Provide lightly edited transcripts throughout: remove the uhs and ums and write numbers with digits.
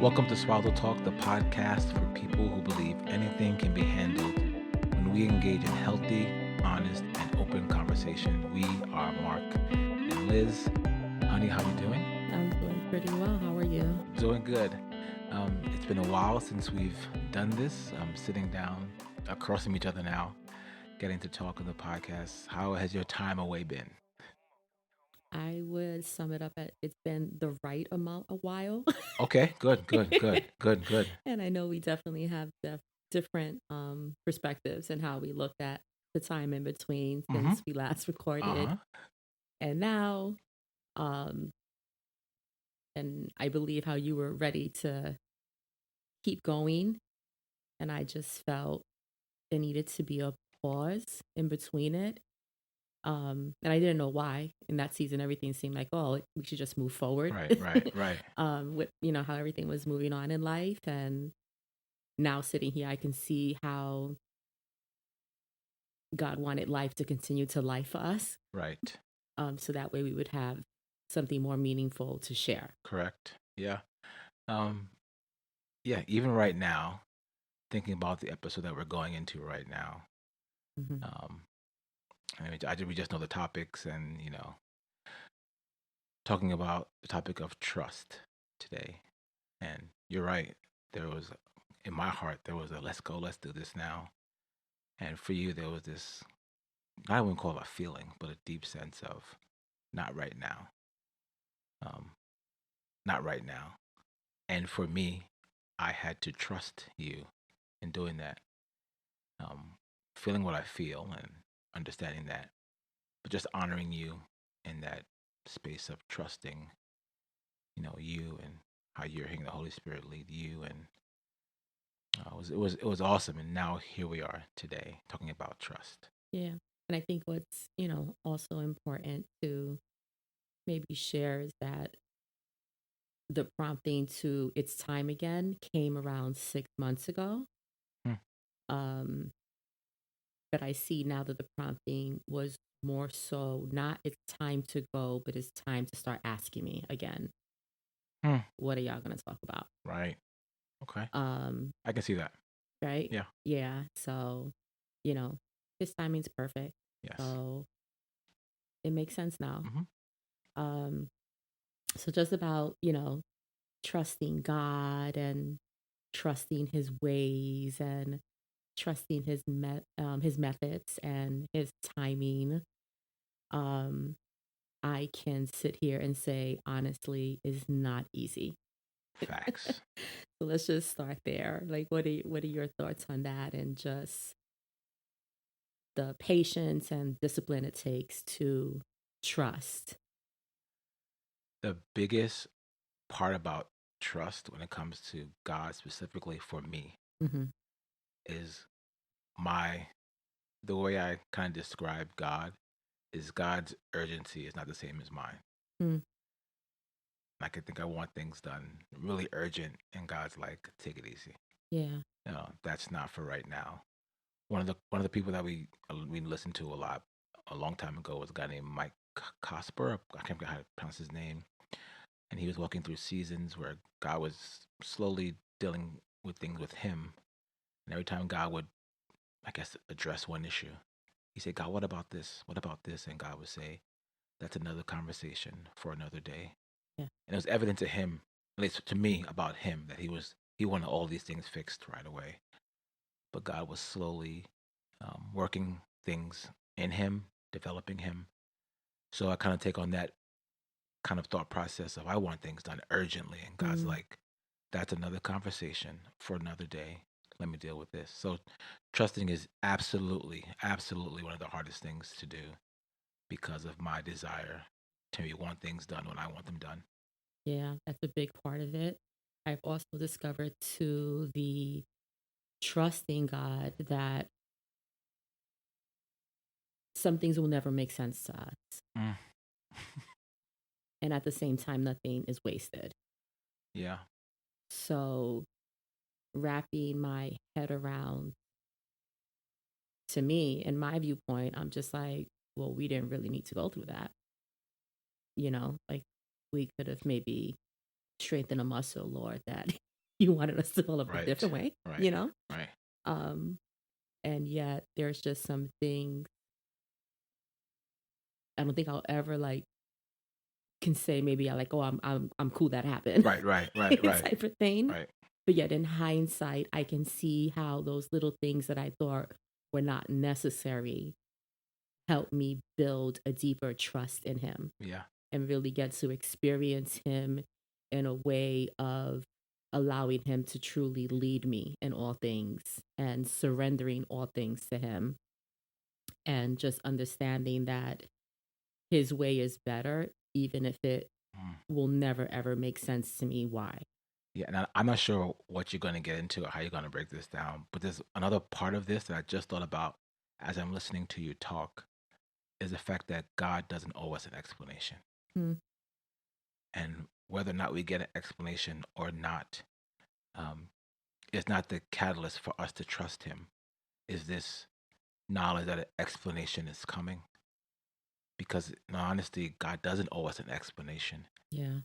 Welcome to SuazoTalk, the podcast for people who believe anything can be handled when we engage in healthy, honest, and open conversation. We are Mark and Liz. Honey, how you doing? I'm doing pretty well. How are you? Doing good. It's been a while since we've done this. Sitting down, across from each other now, getting to talk on the podcast. How has your time away been? I would sum it up at it's been the right amount a while. Okay, good. And I know we definitely have different perspectives and how we looked at the time in between Mm-hmm. since we last recorded Uh-huh. and now. Um, and I believe how you were ready to keep going. And I just felt there needed to be a pause in between it. And I didn't know why in that season everything seemed like, oh, we should just move forward. Right. With how everything was moving on in life, and now sitting here I can see how God wanted life to continue to life for us, Right. so that way we would have something more meaningful to share. Correct. Yeah. Um, yeah, even right now, thinking about the episode that we're going into right now. Hmm. Um, we just know the topics, and talking about the topic of trust today. And you're right. There was in my heart there was a let's go, let's do this now. And for you, there was this I wouldn't call it a feeling, but a deep sense of not right now. Um, not right now. And for me, I had to trust you in doing that. Um, Feeling what I feel and understanding that, but just honoring you in that space of trusting, you and how you're hearing the Holy Spirit lead you, and it was awesome. And now here we are today talking about trust. Yeah, and I think what's also important to maybe share is that the prompting to "It's Time Again" came around 6 months ago. Hmm. Um, but I see now that the prompting was more so not "It's time to go," but it's time to start asking me again, Hmm. what are y'all gonna talk about? Right. Okay. Um, I can see that. right? Yeah. Yeah. So, you know, his timing's perfect. Yes. So it makes sense now. Hmm. Um, so just about, trusting God and trusting his ways and trusting his methods and his timing. Um, I can sit here and say honestly is not easy. Facts. So let's just start there. Like what are your thoughts on that, and just the patience and discipline it takes to trust? The biggest part about trust when it comes to God specifically for me Mm-hmm. is my the way I kind of describe God is God's urgency is not the same as mine. Mm. Like I think I want things done really urgent, and God's like, take it easy. Yeah. That's not for right now. One of the people that we listened to a lot a long time ago was a guy named Mike Cosper. I can't remember how to pronounce his name, and he was walking through seasons where God was slowly dealing with things with him, and every time God would, I guess, address one issue, he said, "God, what about this? What about this?" And God would say, "That's another conversation for another day." Yeah. And it was evident to him, at least to me, about him that he wanted all these things fixed right away. But God was slowly working things in him, developing him. So I kind of take on that kind of thought process of I want things done urgently, and God's Mm. like, that's another conversation for another day. Let me deal with this. So trusting is absolutely one of the hardest things to do because of my desire to want things done when I want them done. Yeah, that's a big part of it. I've also discovered too the trusting God that some things will never make sense to us. Mm. And at the same time, nothing is wasted. Yeah. So wrapping my head around, to me, in my viewpoint, I'm just like, well, we didn't really need to go through that. Like we could have maybe strengthened a muscle, Lord, that you wanted us to develop a Right. different way, Right. you know? Right. Um, and yet there's just some things I don't think I'll ever like can say maybe I like, oh, I'm cool that happened Right. Right. Right. Right. type of thing. Right. But yet in hindsight, I can see how those little things that I thought were not necessary helped me build a deeper trust in him Yeah. and really get to experience him in a way of allowing him to truly lead me in all things and surrendering all things to him and just understanding that his way is better, even if it Mm. will never ever make sense to me why. Yeah, and I'm not sure what you're going to get into or how you're going to break this down, but there's another part of this that I just thought about as I'm listening to you talk is the fact that God doesn't owe us an explanation. Mm, And whether or not we get an explanation or not um, is not the catalyst for us to trust Him. Is this knowledge that an explanation is coming? Because in honesty, God doesn't owe us an explanation. yeah.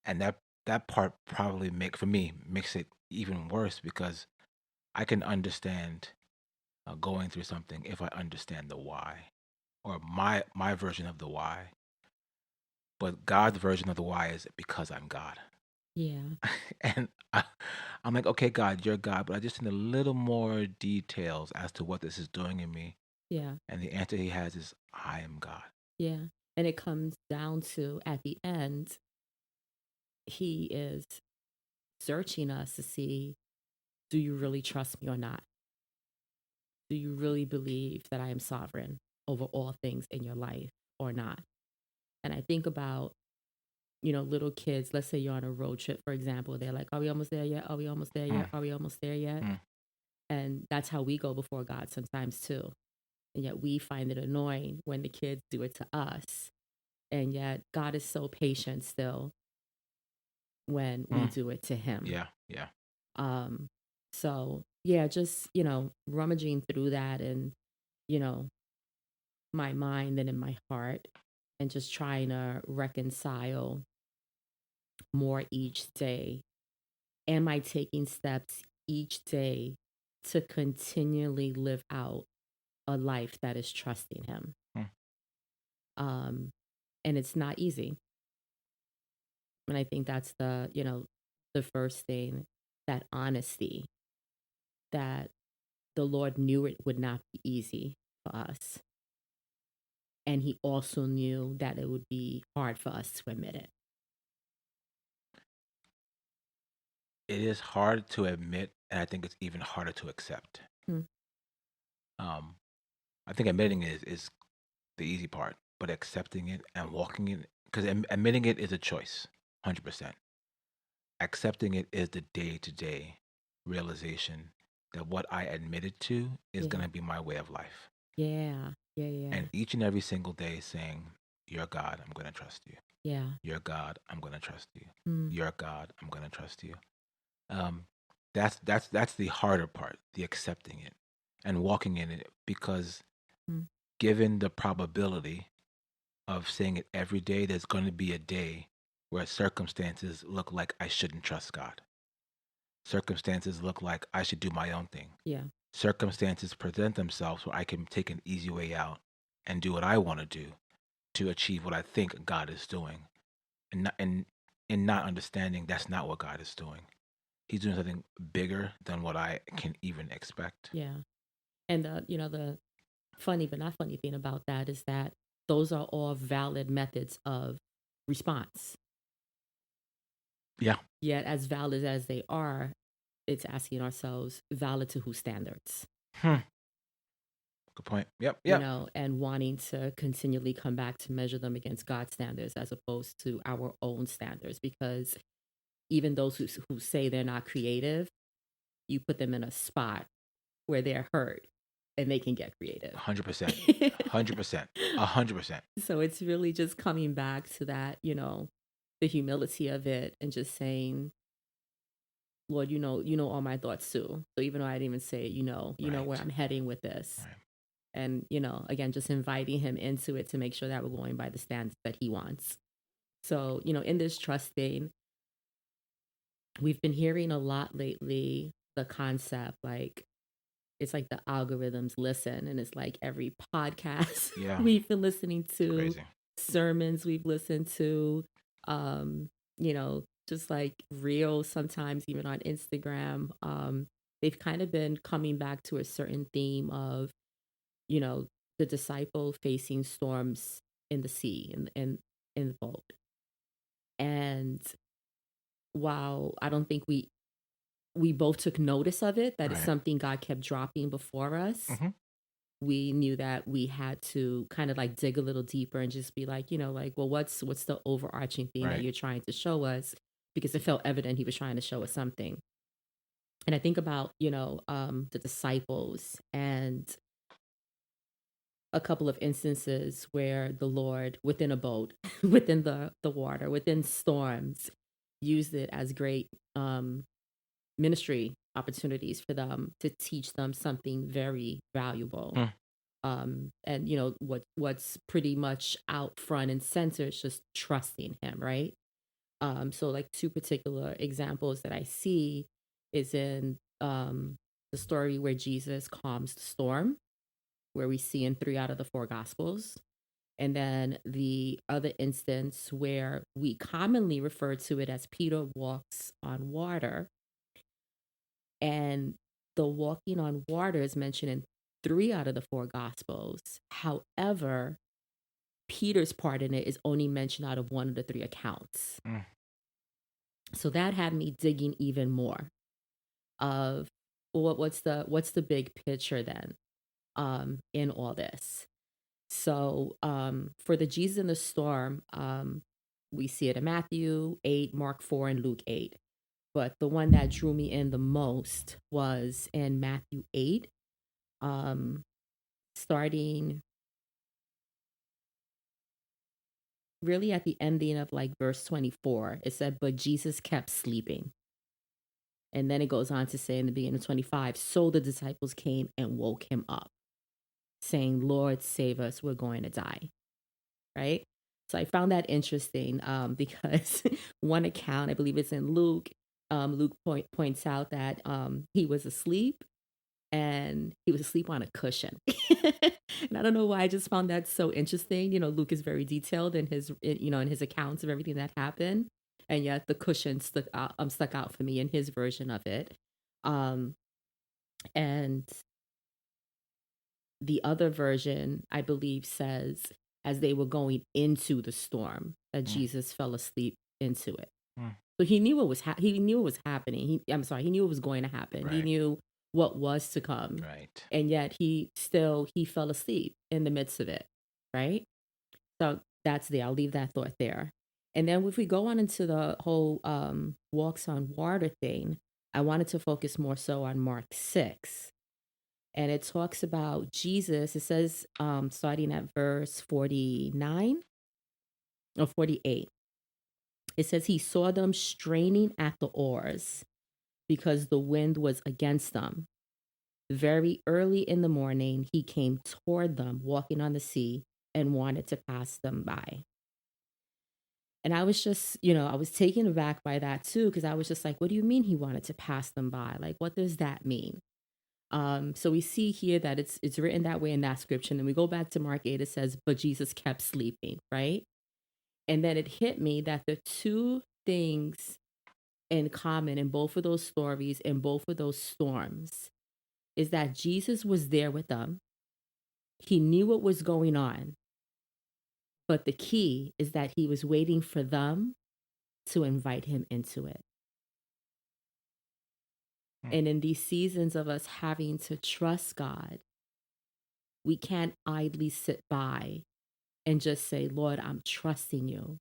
And that part probably for me makes it even worse because I can understand going through something if I understand the why or my version of the why. But God's version of the why is because I'm God. Yeah. And I'm like, okay, God, you're God, but I just need a little more details as to what this is doing in me. Yeah. And the answer he has is, I am God. Yeah. And it comes down to at the end, he is searching us to see, do you really trust me or not? Do you really believe that I am sovereign over all things in your life or not? And I think about, little kids, let's say you're on a road trip, for example, they're like, are we almost there yet? Are we almost there Mm, yet? Are we almost there yet? mm. And that's how we go before God sometimes too. And yet we find it annoying when the kids do it to us. And yet God is so patient still when we Mm. do it to him. Yeah, yeah. Um, so yeah, just, rummaging through that and, you know, my mind and in my heart and just trying to reconcile more each day. Am I taking steps each day to continually live out a life that is trusting him? Mm. Um, and it's not easy. And I think that's the first thing, that honesty, that the Lord knew it would not be easy for us. And he also knew that it would be hard for us to admit it. It is hard to admit, and I think it's even harder to accept. Hmm. Um, I think admitting it is the easy part, but accepting it and walking it, because admitting it is a choice, 100%. Accepting it is the day to day realization that what I admitted to is going Yeah. to be my way of life. Yeah. Yeah. Yeah. And each and every single day saying, you're God, I'm going to trust you. Yeah. You're God, I'm going to trust you. Hmm. You're God, I'm going to trust you. Um, that's the harder part, the accepting it and walking in it, because Hmm. given the probability of saying it every day, there's going to be a day where circumstances look like I shouldn't trust God. Circumstances look like I should do my own thing. Yeah. Circumstances present themselves where I can take an easy way out and do what I want to do to achieve what I think God is doing, and not understanding that's not what God is doing. He's doing something bigger than what I can even expect. Yeah. And the funny but not funny thing about that is that those are all valid methods of response. Yeah. Yet as valid as they are, it's asking ourselves, valid to whose standards? Hmm. Good point. Yep. Yep. And wanting to continually come back to measure them against God's standards as opposed to our own standards. Because even those who say they're not creative, you put them in a spot where they're hurt and they can get creative. 100%. 100%. 100%. So it's really just coming back to that, the humility of it and just saying, Lord, you know all my thoughts too. So even though I didn't even say it, you know where Right. I'm heading with this. Right. And, again, just inviting him into it to make sure that we're going by the standards that he wants. So, in this trusting, we've been hearing a lot lately the concept like it's like the algorithms listen, and it's like every podcast Yeah, we've been listening it's to, crazy. sermons we've listened to, um, just like reels sometimes even on Instagram. They've kind of been coming back to a certain theme of, you know, the disciple facing storms in the sea in the boat. And while I don't think we both took notice of it, that it's Right. something God kept dropping before us, Hmm. we knew that we had to kind of like dig a little deeper and just be like, like, well, what's the overarching theme that Right. you're trying to show us? Because it felt evident he was trying to show us something. And I think about, the disciples and a couple of instances where the Lord within a boat, within the water, within storms, used it as great ministry opportunities for them to teach them something very valuable. Mm. And what's pretty much out front and center is just trusting him, right? So like two particular examples that I see is in the story where Jesus calms the storm, where we see in 3 out of the 4 gospels. And then the other instance where we commonly refer to it as Peter walks on water, and the walking on water is mentioned in 3 out of the 4 gospels. However, Peter's part in it is only mentioned out of 1 of the 3 accounts. Mm. So that had me digging even more of, well, what's the big picture then in all this. So for the Jesus in the storm, we see it in Matthew 8, Mark 4, and Luke 8. But the one that drew me in the most was in Matthew 8, starting really at the ending of like verse 24. It said, but Jesus kept sleeping. And then it goes on to say in the beginning of 25, so the disciples came and woke him up, saying, Lord, save us, we're going to die. Right? So I found that interesting because one account, I believe it's in Luke, Luke points out that he was asleep, and he was asleep on a cushion. And I don't know why, I just found that so interesting. Luke is very detailed in his accounts of everything that happened. And yet the cushion stuck out for me in his version of it. Um, and the other version, I believe, says as they were going into the storm, that Mm. Jesus fell asleep into it. Mm. So he knew he knew what was happening. He knew what was going to happen. He Right. knew what was to come. Right. And yet he fell asleep in the midst of it. Right? So that's there. I'll leave that thought there. And then if we go on into the whole walks on water thing, I wanted to focus more so on Mark 6. And it talks about Jesus. It says, starting at verse 49 or 48, it says he saw them straining at the oars because the wind was against them. Very early in the morning, he came toward them, walking on the sea, and wanted to pass them by. And I was just, I was taken aback by that too, because I was just like, what do you mean he wanted to pass them by? Like, what does that mean? So we see here that it's written that way in that scripture. And then we go back to Mark 8, it says, but Jesus kept sleeping, right? And then it hit me that the two things in common in both of those stories, in both of those storms, is that Jesus was there with them. He knew what was going on. But the key is that he was waiting for them to invite him into it. Mm. And in these seasons of us having to trust God, we can't idly sit by and just say, Lord, I'm trusting you.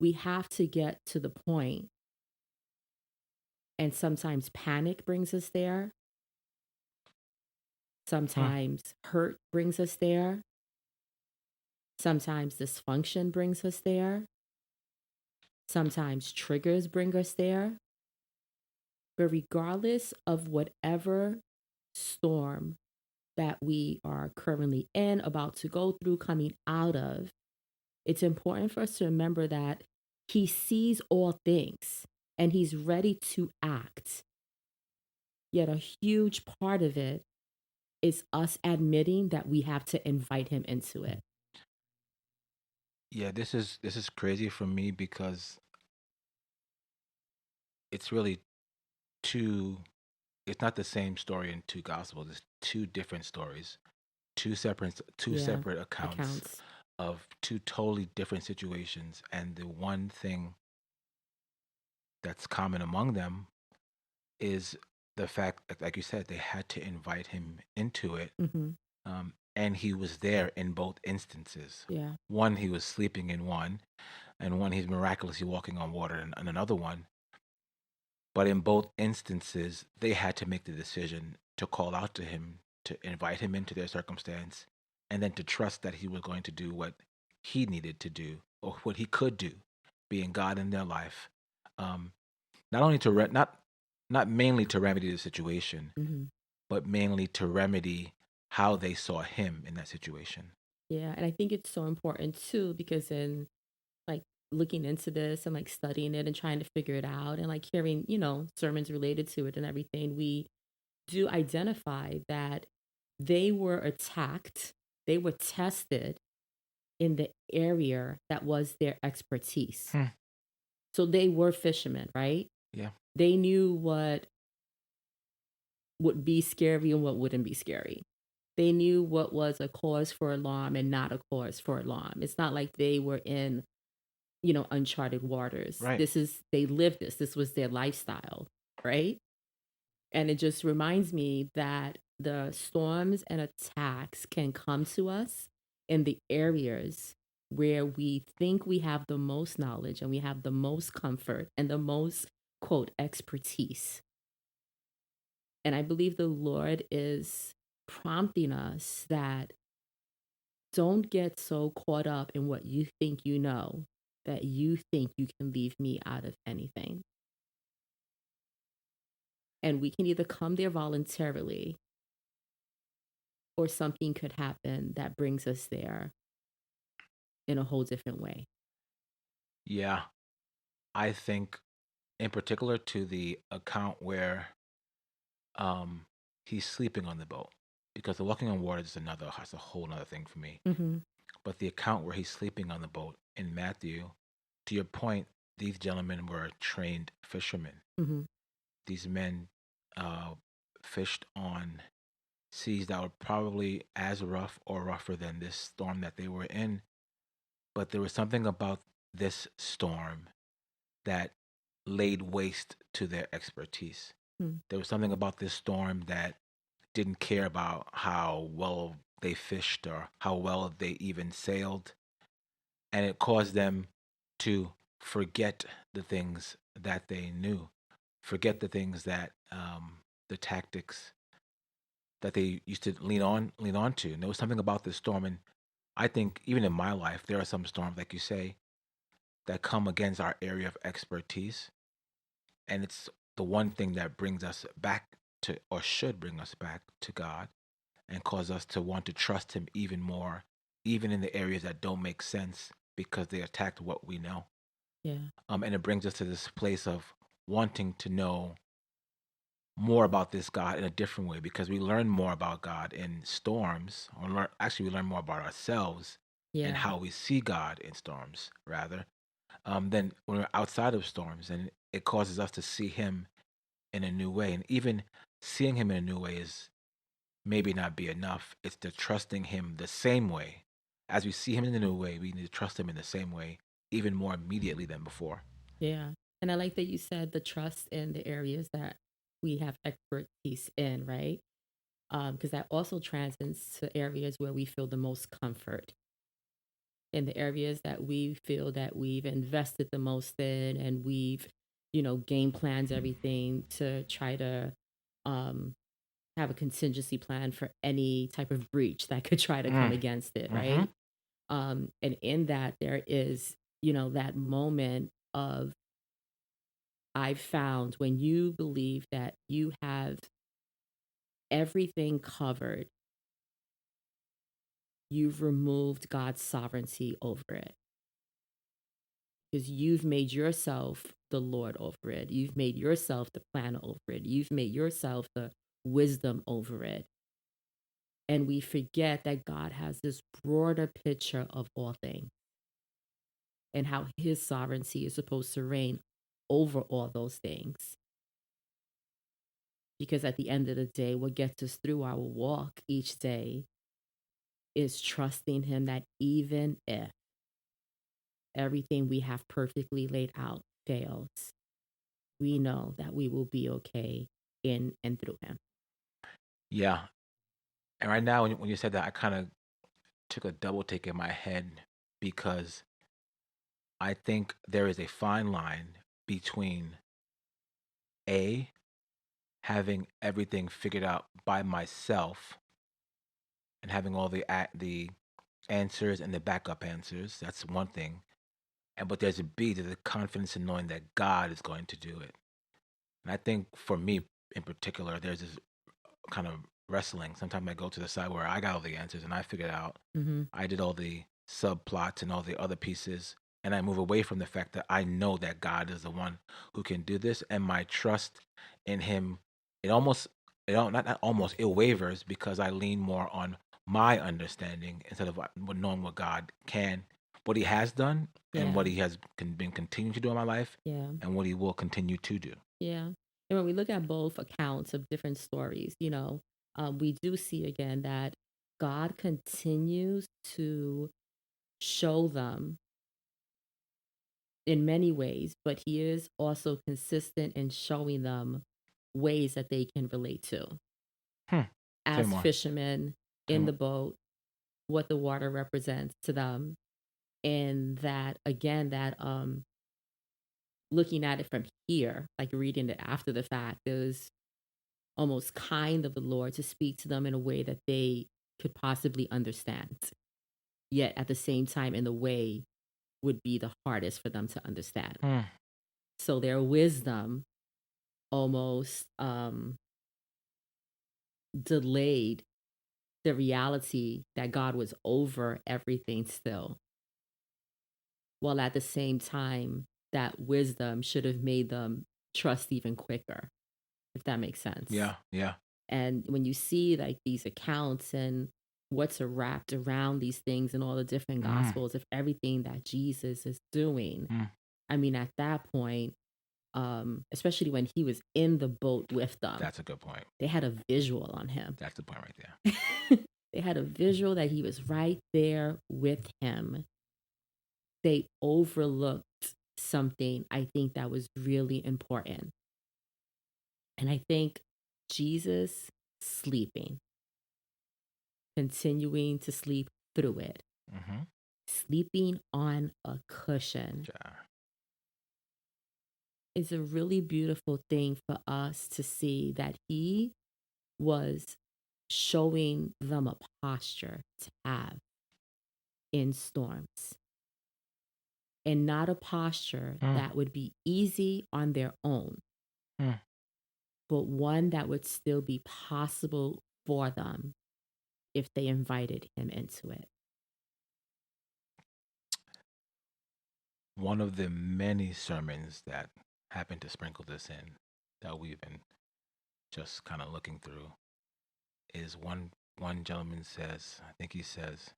We have to get to the point, and sometimes panic brings us there. Mm. Sometimes hurt brings us there. Sometimes dysfunction brings us there. Sometimes triggers bring us there. But regardless of whatever storm that we are currently in, about to go through, coming out of, it's important for us to remember that he sees all things. and he's ready to act. Yet a huge part of it is us admitting that we have to invite him into it. Yeah, this is crazy for me because it's really two. It's not the same story in two gospels. It's two different stories, two Yeah, separate accounts accounts. of two totally different situations, and the one thing that's common among them is the fact, like you said, they had to invite him into it, Mm-hmm. and he was there in both instances. Yeah. One, he was sleeping in one, and one, he's miraculously walking on water in another one. But in both instances, they had to make the decision to call out to him, to invite him into their circumstance, and then to trust that he was going to do what he needed to do or what he could do, being God in their life. Um, not only to not mainly to remedy the situation, Mm-hmm. but mainly to remedy how they saw him in that situation. Yeah. And I think it's so important too, because in like looking into this and like studying it and trying to figure it out and like hearing, sermons related to it and everything, we do identify that they were attacked, they were tested in the area that was their expertise. Hmm. So they were fishermen, right? Yeah. They knew what would be scary and what wouldn't be scary. They knew what was a cause for alarm and not a cause for alarm. It's not like they were in, uncharted waters. Right. They lived this. This was their lifestyle, right? And it just reminds me that the storms and attacks can come to us in the areas where we think we have the most knowledge and we have the most comfort and the most, quote, expertise. And I believe the Lord is prompting us that don't get so caught up in what you think you know that you think you can leave me out of anything. And we can either come there voluntarily or something could happen that brings us there in a whole different way. Yeah. I think, in particular, to the account where um, he's sleeping on the boat, because the walking on water is another, has a whole other thing for me. Mm-hmm. But the account where he's sleeping on the boat in Matthew, to your point, these gentlemen were trained fishermen. Mm-hmm. These men uh, fished on seas that were probably as rough or rougher than this storm that they were in. But there was something about this storm that laid waste to their expertise. Mm-hmm. There was something about this storm that didn't care about how well they fished or how well they even sailed. And it caused them to forget the things that they knew, forget the things that the tactics that they used to lean on to. And there was something about this storm. And I think even in my life, there are some storms, like you say, that come against our area of expertise. And it's the one thing that brings us back to, or should bring us back to God and cause us to want to trust Him even more, even in the areas that don't make sense because they attacked what we know. Yeah. And it brings us to this place of wanting to know more about this God in a different way because we learn more about God in storms, or actually, we learn more about ourselves and Yeah. how we see God in storms, rather, than when we're outside of storms. And it causes us to see Him in a new way. And even seeing Him in a new way is maybe not be enough. It's the trusting Him the same way. As we see Him in a new way, we need to trust Him in the same way, even more immediately than before. Yeah. And I like that you said the trust in the areas that we have expertise in, right? Because that also transcends to areas where we feel the most comfort, in the areas that we feel that we've invested the most in and we've, game plans everything to try to um, have a contingency plan for any type of breach that could try to come Mm. against it, Mm-hmm. right? And in that, there is, that moment of I've found when you believe that you have everything covered, you've removed God's sovereignty over it. because you've made yourself the Lord over it. You've made yourself the planner over it. You've made yourself the wisdom over it. And we forget that God has this broader picture of all things and how his sovereignty is supposed to reign over all those things. Because at the end of the day, what gets us through our walk each day is trusting him that even if everything we have perfectly laid out fails, we know that we will be okay in and through him. Yeah. And right now, when you said that, I kind of took a double take in my head because I think there is a fine line between A, having everything figured out by myself and having all the answers and the backup answers. That's one thing. But there's a B, there's a confidence in knowing that God is going to do it. And I think for me in particular, there's this kind of wrestling. Sometimes I go to the side where I got all the answers and I figured out. Mm-hmm. I did all the subplots and all the other pieces. And I move away from the fact that I know that God is the one who can do this. And my trust in him, not almost, it wavers because I lean more on my understanding instead of knowing what God can, what he has done and what he has been continuing to do in my life and what he will continue to do. Yeah. And when we look at both accounts of different stories, we do see again that God continues to show them in many ways, but he is also consistent in showing them ways that they can relate to. As fishermen in the boat, what the water represents to them. And that, again, that looking at it from here, like reading it after the fact, it was almost kind of the Lord to speak to them in a way that they could possibly understand. Yet at the same time, in the way would be the hardest for them to understand. So their wisdom almost delayed the reality that God was over everything still. While at the same time, that wisdom should have made them trust even quicker, if that makes sense. Yeah. And when you see like these accounts and what's wrapped around these things and all the different gospels of everything that Jesus is doing, I mean, at that point, especially when he was in the boat with them. That's a good point. They had a visual on him. That's the point right there. They had a visual that he was right there with him. They overlooked something I think that was really important. And I think Jesus sleeping, continuing to sleep through it, sleeping on a cushion. It's a really beautiful thing for us to see that he was showing them a posture to have in storms. And not a posture that would be easy on their own, but one that would still be possible for them if they invited him into it. One of the many sermons that happen to sprinkle this in that we've been just kind of looking through is one gentleman says, I think he says,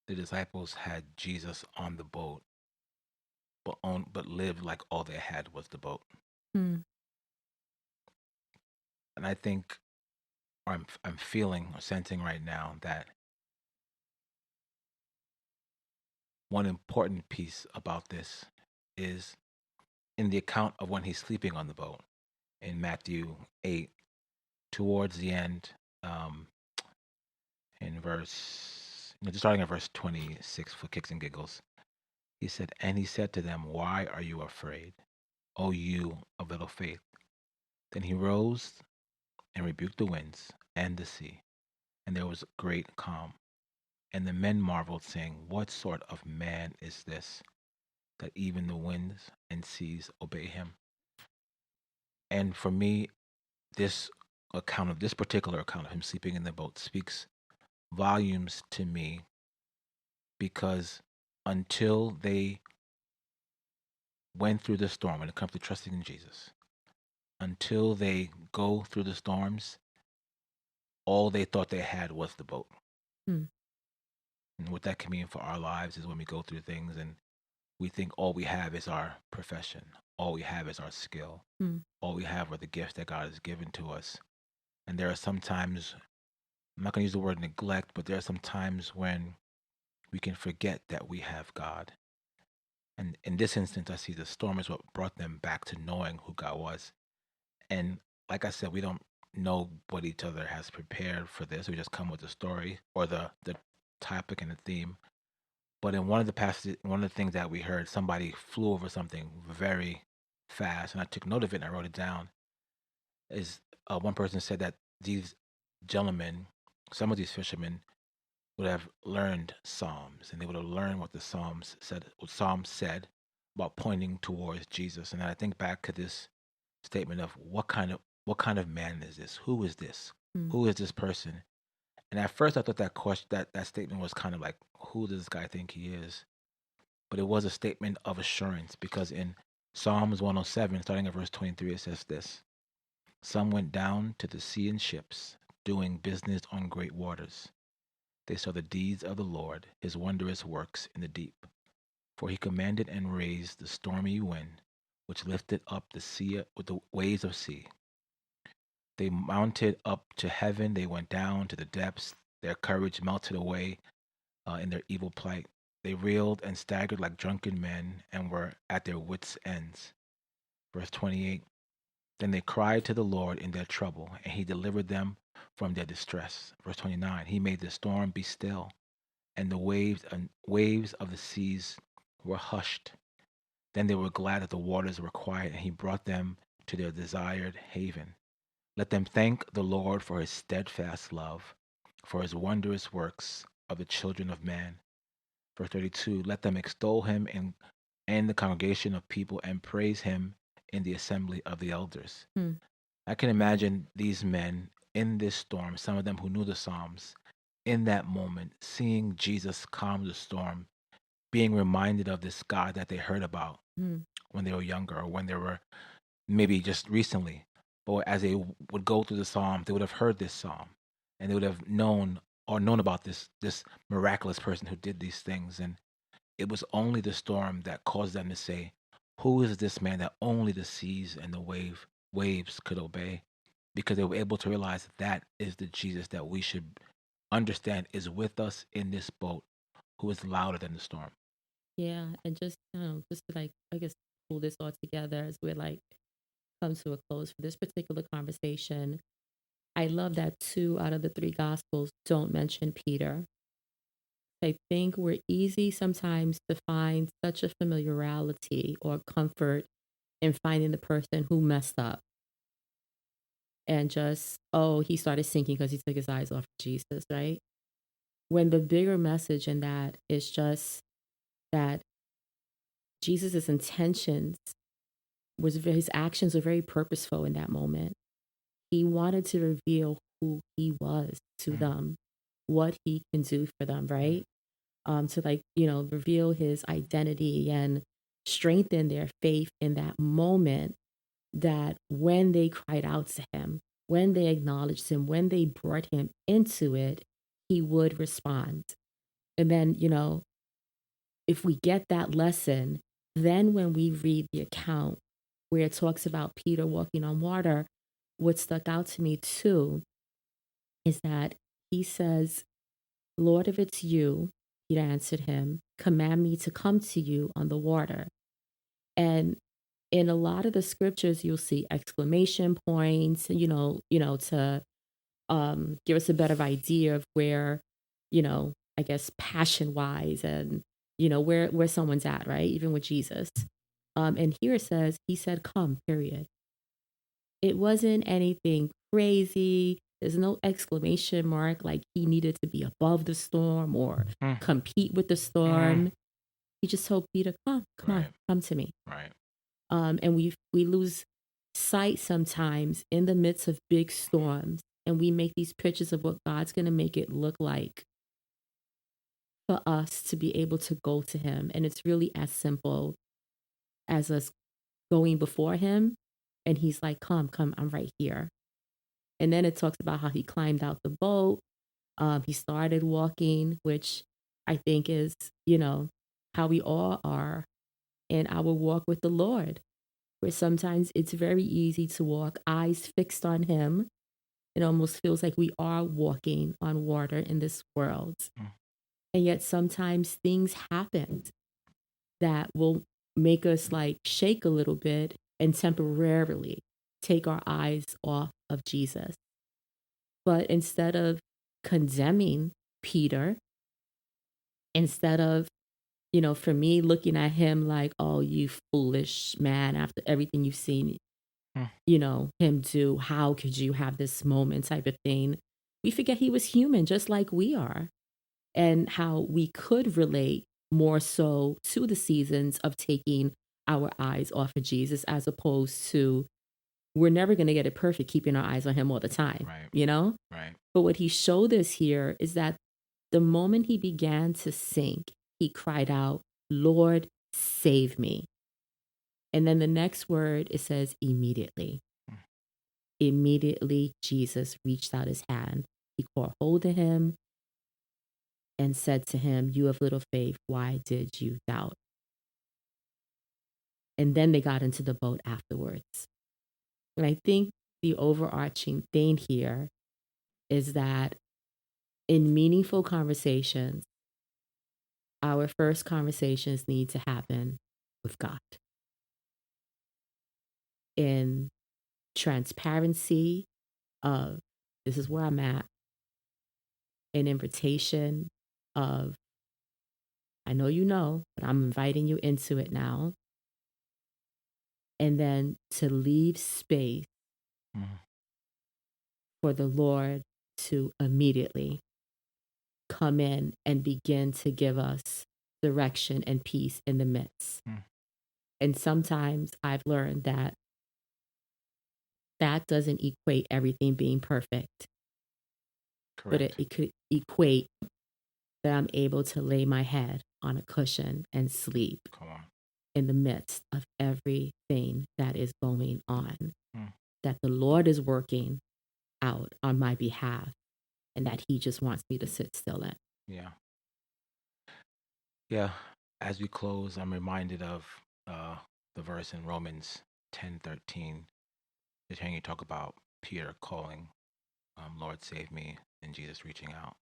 the disciples had Jesus on the boat, but lived like all they had was the boat. And I think, or I'm feeling or sensing right now that one important piece about this is in the account of when he's sleeping on the boat in Matthew 8, towards the end, in verse, just starting at verse 26 for kicks and giggles. He said, and he said to them, why are you afraid, O you of little faith? Then he rose and rebuked the winds and the sea, and there was great calm. And the men marveled, saying, what sort of man is this, that even the winds and seas obey him? And for me, this particular account of him sleeping in the boat speaks volumes to me, because until they went through the storm when it comes to trusting in Jesus, until they go through the storms, all they thought they had was the boat. Mm. And what that can mean for our lives is when we go through things and we think all we have is our profession, all we have is our skill, Mm. all we have are the gifts that God has given to us. And there are some times, I'm not going to use the word neglect, but there are some times when we can forget that we have God. And in this instance, I see the storm is what brought them back to knowing who God was. And like I said, we don't know what each other has prepared for this. We just come with the story or the topic and the theme. But in one of the passages, one of the things that we heard, somebody flew over something very fast, and I took note of it and I wrote it down. Is one person said that these gentlemen, some of these fishermen, would have learned Psalms, and they would have learned what the Psalms said about pointing towards Jesus. And I think back to this statement of what kind of man is this? Who is this? Mm. Who is this person? And at first, I thought that question, that statement was kind of like, who does this guy think he is? But it was a statement of assurance because in Psalms 107, starting at verse 23, it says this: Some went down to the sea in ships, doing business on great waters. They saw the deeds of the Lord, his wondrous works in the deep. For he commanded and raised the stormy wind, which lifted up the sea with the waves of sea. They mounted up to heaven, they went down to the depths. Their courage melted away in their evil plight. They reeled and staggered like drunken men and were at their wits' ends. Verse 28. Then they cried to the Lord in their trouble, and he delivered them from their distress. Verse 29. He made the storm be still, and the waves of the seas were hushed. Then they were glad that the waters were quiet, and he brought them to their desired haven. Let them thank the Lord for his steadfast love, for his wondrous works of the children of man. Verse 32. Let them extol him in the congregation of people and praise him in the assembly of the elders. Mm. I can imagine these men in this storm, some of them who knew the Psalms, in that moment, seeing Jesus calm the storm, being reminded of this God that they heard about Mm. when they were younger or when they were maybe just recently. But as they would go through the Psalm, they would have heard this Psalm and they would have known about this miraculous person who did these things. And it was only the storm that caused them to say, who is this man that only the seas and the waves could obey? Because they were able to realize that is the Jesus that we should understand is with us in this boat, who is louder than the storm. Yeah, and just just to like I guess pull this all together as we're like come to a close for this particular conversation. I love that 2 out of the 3 gospels don't mention Peter. I think we're easy sometimes to find such a familiarity or comfort in finding the person who messed up and just, oh, he started sinking because he took his eyes off Jesus, right? When the bigger message in that is just that Jesus's intentions his actions were very purposeful in that moment. He wanted to reveal who he was to Mm, them, what he can do for them, mm, right? To like, reveal his identity and strengthen their faith in that moment, that when they cried out to him, when they acknowledged him, when they brought him into it, he would respond. And then, if we get that lesson, then when we read the account where it talks about Peter walking on water, what stuck out to me too is that he says, Lord, if it's you, Peter answered him, command me to come to you on the water. And in a lot of the scriptures, you'll see exclamation points, to give us a better idea of where, I guess passion wise and, where someone's at, right? Even with Jesus. And here it says, he said, come, period. It wasn't anything crazy. There's no exclamation mark like he needed to be above the storm or mm, compete with the mm. storm. He just told Peter, come on, Right, come to me. right. And we lose sight sometimes in the midst of big storms, and we make these pictures of what God's going to make it look like for us to be able to go to Him. And it's really as simple as us going before him. And he's like, come, I'm right here. And then it talks about how he climbed out the boat. He started walking, which I think is, how we all are in our walk with the Lord, where sometimes it's very easy to walk eyes fixed on him. It almost feels like we are walking on water in this world. Mm. And yet sometimes things happen that will make us like shake a little bit and temporarily take our eyes off of Jesus. But instead of condemning Peter, instead of, for me looking at him like, oh, you foolish man, after everything you've seen, him do, how could you have this moment type of thing? We forget he was human just like we are, and how we could relate more so to the seasons of taking our eyes off of Jesus, as opposed to we're never going to get it perfect keeping our eyes on him all the time, Right. Right. But what he showed us here is that the moment he began to sink, he cried out, Lord, save me. And then the next word, it says immediately. Immediately, Jesus reached out his hand. He caught hold of him and said to him, you have little faith, why did you doubt? And then they got into the boat afterwards. And I think the overarching thing here is that in meaningful conversations, our first conversations need to happen with God. In transparency of, this is where I'm at, an invitation of, I know you know, but I'm inviting you into it now. And then to leave space for the Lord to immediately come in and begin to give us direction and peace in the midst. And sometimes I've learned that that doesn't equate everything being perfect. Correct. But it could equate that I'm able to lay my head on a cushion and sleep in the midst of everything that is going on, that the Lord is working out on my behalf, and that he just wants me to sit still in. Yeah. As we close, I'm reminded of the verse in Romans 10:13. Just hearing you talk about Peter calling, Lord, save me, and Jesus reaching out.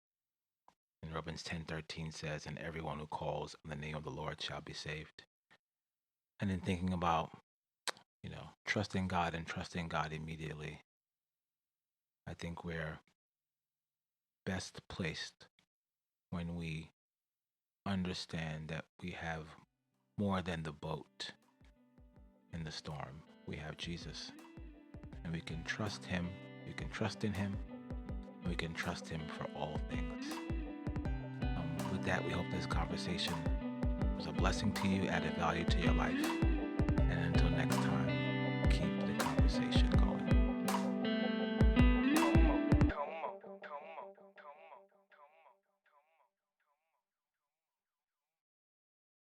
And Romans 10:13 says, and everyone who calls on the name of the Lord shall be saved. And then thinking about, trusting God and trusting God immediately, I think we're best placed when we understand that we have more than the boat in the storm. We have Jesus, and we can trust him, we can trust in him, and we can trust him for all things. With that, we hope this conversation was a blessing to you, added value to your life. And until next time.